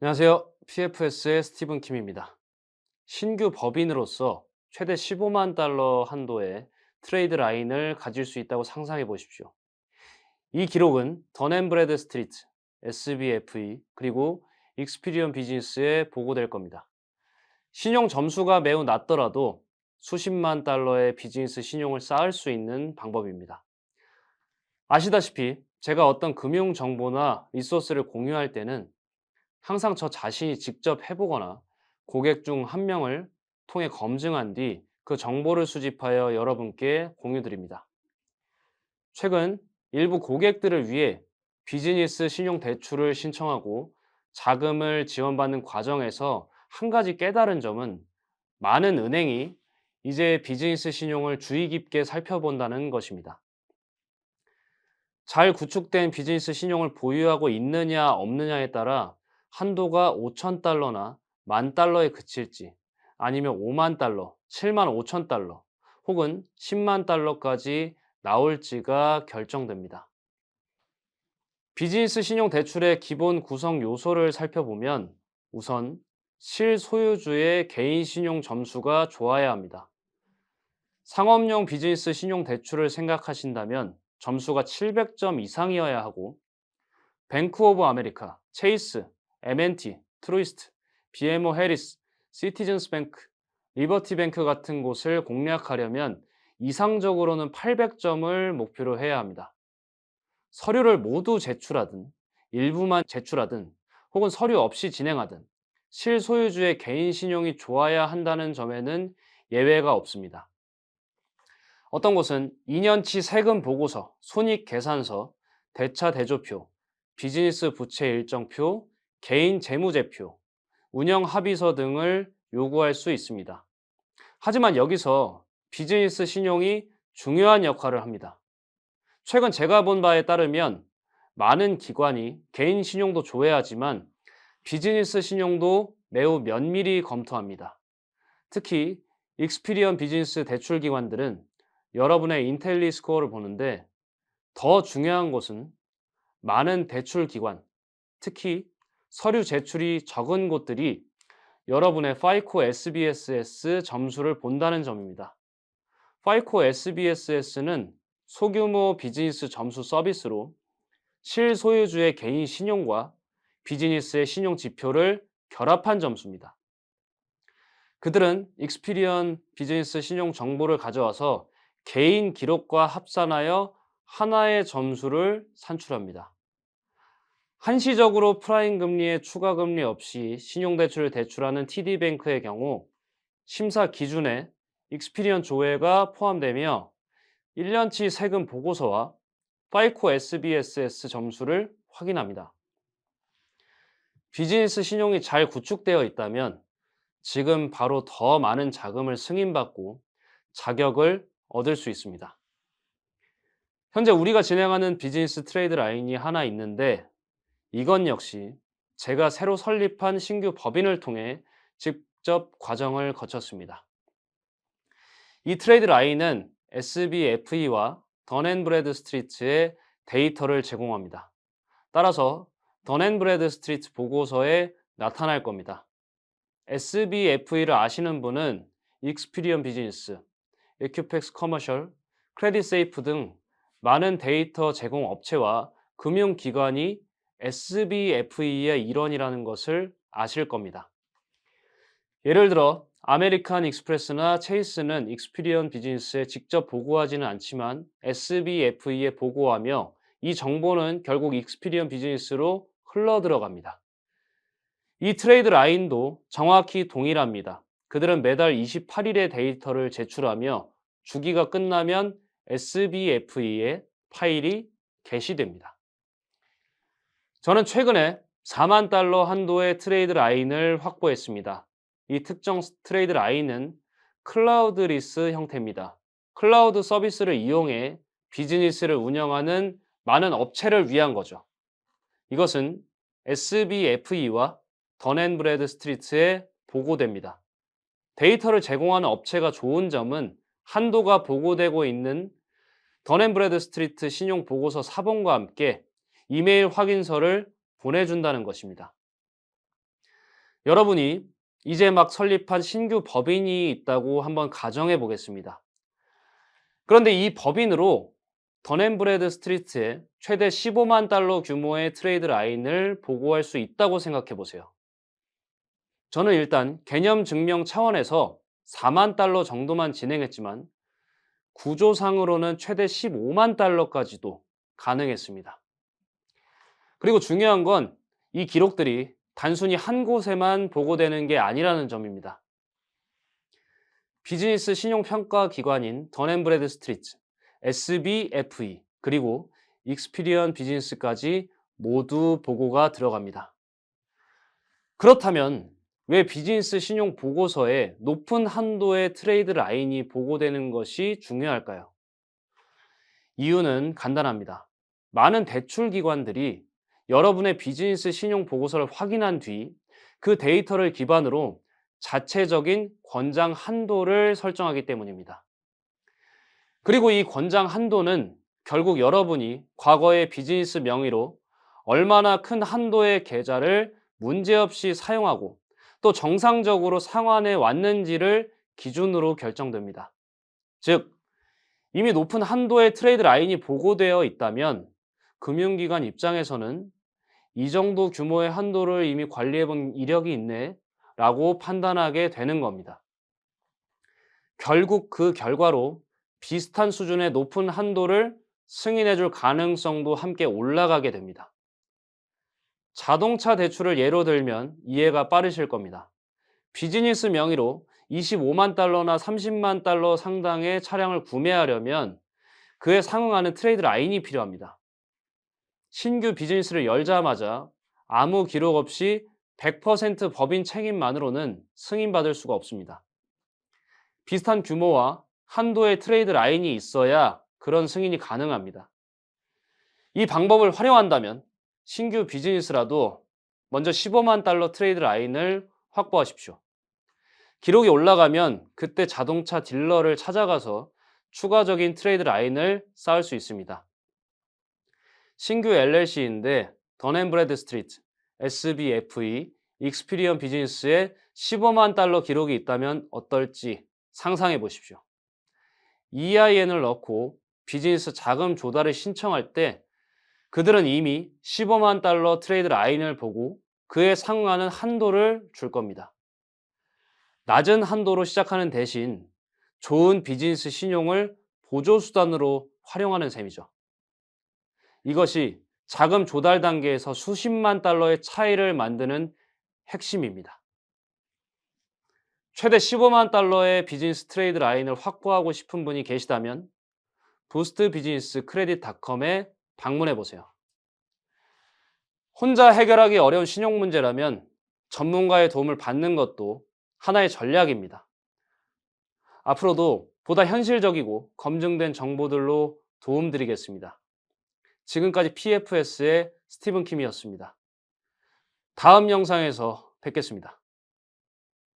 안녕하세요. PFS의 스티븐 킴입니다. 신규 법인으로서 최대 15만 달러 한도의 트레이드 라인을 가질 수 있다고 상상해 보십시오. 이 기록은 던앤브래드 스트리트, SBFE, 그리고 익스피리언 비즈니스에 보고될 겁니다. 신용 점수가 매우 낮더라도 수십만 달러의 비즈니스 신용을 쌓을 수 있는 방법입니다. 아시다시피 제가 어떤 금융 정보나 리소스를 공유할 때는 항상 저 자신이 직접 해보거나 고객 중 한 명을 통해 검증한 뒤 그 정보를 수집하여 여러분께 공유드립니다. 최근 일부 고객들을 위해 비즈니스 신용 대출을 신청하고 자금을 지원받는 과정에서 한 가지 깨달은 점은 많은 은행이 이제 비즈니스 신용을 주의 깊게 살펴본다는 것입니다. 잘 구축된 비즈니스 신용을 보유하고 있느냐 없느냐에 따라 한도가 5천 달러나 만 달러에 그칠지 아니면 5만 달러, 7만 5천 달러 혹은 10만 달러까지 나올지가 결정됩니다. 비즈니스 신용 대출의 기본 구성 요소를 살펴보면 우선 실소유주의 개인 신용 점수가 좋아야 합니다. 상업용 비즈니스 신용 대출을 생각하신다면 점수가 700점 이상이어야 하고 뱅크 오브 아메리카, 체이스, M&T, 트루이스트, BMO 해리스, 시티즌스 뱅크, 리버티 뱅크 같은 곳을 공략하려면 이상적으로는 800점을 목표로 해야 합니다. 서류를 모두 제출하든 일부만 제출하든 혹은 서류 없이 진행하든 실소유주의 개인 신용이 좋아야 한다는 점에는 예외가 없습니다. 어떤 곳은 2년치 세금 보고서, 손익 계산서, 대차 대조표, 비즈니스 부채 일정표, 개인 재무제표, 운영 합의서 등을 요구할 수 있습니다. 하지만 여기서 비즈니스 신용이 중요한 역할을 합니다. 최근 제가 본 바에 따르면 많은 기관이 개인 신용도 조회하지만 비즈니스 신용도 매우 면밀히 검토합니다. 특히 익스피리언 비즈니스 대출 기관들은 여러분의 인텔리 스코어를 보는데 더 중요한 것은 많은 대출 기관, 특히 서류 제출이 적은 곳들이 여러분의 파이코 SBSS 점수를 본다는 점입니다. 파이코 SBSS는 소규모 비즈니스 점수 서비스로 실소유주의 개인 신용과 비즈니스의 신용 지표를 결합한 점수입니다. 그들은 익스피리언 비즈니스 신용 정보를 가져와서 개인 기록과 합산하여 하나의 점수를 산출합니다. 한시적으로 프라임 금리에 추가 금리 없이 신용대출을 대출하는 TD뱅크의 경우 심사 기준에 익스피리언 조회가 포함되며 1년치 세금 보고서와 파이코 SBSS 점수를 확인합니다. 비즈니스 신용이 잘 구축되어 있다면 지금 바로 더 많은 자금을 승인받고 자격을 얻을 수 있습니다. 현재 우리가 진행하는 비즈니스 트레이드 라인이 하나 있는데 이건 역시 제가 새로 설립한 신규 법인을 통해 직접 과정을 거쳤습니다. 이 트레이드 라인은 SBFE와 던앤브래드 스트리트의 데이터를 제공합니다. 따라서 던앤브래드 스트리트 보고서에 나타날 겁니다. SBFE를 아시는 분은 익스피리언 비즈니스, 에큐펙스 커머셜, 크레딧 세이프 등 많은 데이터 제공 업체와 금융기관이 SBFE의 일원이라는 것을 아실 겁니다. 예를 들어 아메리칸 익스프레스나 체이스는 익스피리언 비즈니스에 직접 보고하지는 않지만 SBFE에 보고하며 이 정보는 결국 익스피리언 비즈니스로 흘러 들어갑니다. 이 트레이드 라인도 정확히 동일합니다. 그들은 매달 28일의 데이터를 제출하며 주기가 끝나면 SBFE에 파일이 게시됩니다. 저는 최근에 4만 달러 한도의 트레이드 라인을 확보했습니다. 이 특정 트레이드 라인은 클라우드 리스 형태입니다. 클라우드 서비스를 이용해 비즈니스를 운영하는 많은 업체를 위한 거죠. 이것은 SBFE와 던앤브래드 스트리트에 보고됩니다. 데이터를 제공하는 업체가 좋은 점은 한도가 보고되고 있는 던앤브래드 스트리트 신용 보고서 사본과 함께 이메일 확인서를 보내준다는 것입니다. 여러분이 이제 막 설립한 신규 법인이 있다고 한번 가정해 보겠습니다. 그런데 이 법인으로 던앤브래드 스트리트에 최대 15만 달러 규모의 트레이드 라인을 보고할 수 있다고 생각해 보세요. 저는 일단 개념 증명 차원에서 4만 달러 정도만 진행했지만 구조상으로는 최대 15만 달러까지도 가능했습니다. 그리고 중요한 건 이 기록들이 단순히 한 곳에만 보고되는 게 아니라는 점입니다. 비즈니스 신용평가 기관인 던앤브래드 스트리트, SBFE, 그리고 익스피리언 비즈니스까지 모두 보고가 들어갑니다. 그렇다면 왜 비즈니스 신용 보고서에 높은 한도의 트레이드 라인이 보고되는 것이 중요할까요? 이유는 간단합니다. 많은 대출 기관들이 여러분의 비즈니스 신용 보고서를 확인한 뒤 그 데이터를 기반으로 자체적인 권장 한도를 설정하기 때문입니다. 그리고 이 권장 한도는 결국 여러분이 과거의 비즈니스 명의로 얼마나 큰 한도의 계좌를 문제없이 사용하고 또 정상적으로 상환해 왔는지를 기준으로 결정됩니다. 즉, 이미 높은 한도의 트레이드 라인이 보고되어 있다면 금융기관 입장에서는 이 정도 규모의 한도를 이미 관리해 본 이력이 있네 라고 판단하게 되는 겁니다. 결국 그 결과로 비슷한 수준의 높은 한도를 승인해 줄 가능성도 함께 올라가게 됩니다. 자동차 대출을 예로 들면 이해가 빠르실 겁니다. 비즈니스 명의로 25만 달러나 30만 달러 상당의 차량을 구매하려면 그에 상응하는 트레이드 라인이 필요합니다. 신규 비즈니스를 열자마자 아무 기록 없이 100% 법인 책임만으로는 승인받을 수가 없습니다. 비슷한 규모와 한도의 트레이드 라인이 있어야 그런 승인이 가능합니다. 이 방법을 활용한다면 신규 비즈니스라도 먼저 15만 달러 트레이드 라인을 확보하십시오. 기록이 올라가면 그때 자동차 딜러를 찾아가서 추가적인 트레이드 라인을 쌓을 수 있습니다. 신규 LLC인데 던앤브래드 스트리트, SBFE, 익스피리언 비즈니스에 15만 달러 기록이 있다면 어떨지 상상해 보십시오. EIN을 넣고 비즈니스 자금 조달을 신청할 때 그들은 이미 15만 달러 트레이드 라인을 보고 그에 상응하는 한도를 줄 겁니다. 낮은 한도로 시작하는 대신 좋은 비즈니스 신용을 보조수단으로 활용하는 셈이죠. 이것이 자금 조달 단계에서 수십만 달러의 차이를 만드는 핵심입니다. 최대 15만 달러의 비즈니스 트레이드 라인을 확보하고 싶은 분이 계시다면 부스트 비즈니스 크레딧닷컴에 방문해 보세요. 혼자 해결하기 어려운 신용 문제라면 전문가의 도움을 받는 것도 하나의 전략입니다. 앞으로도 보다 현실적이고 검증된 정보들로 도움드리겠습니다. 지금까지 PFS의 스티븐 킴이었습니다. 다음 영상에서 뵙겠습니다.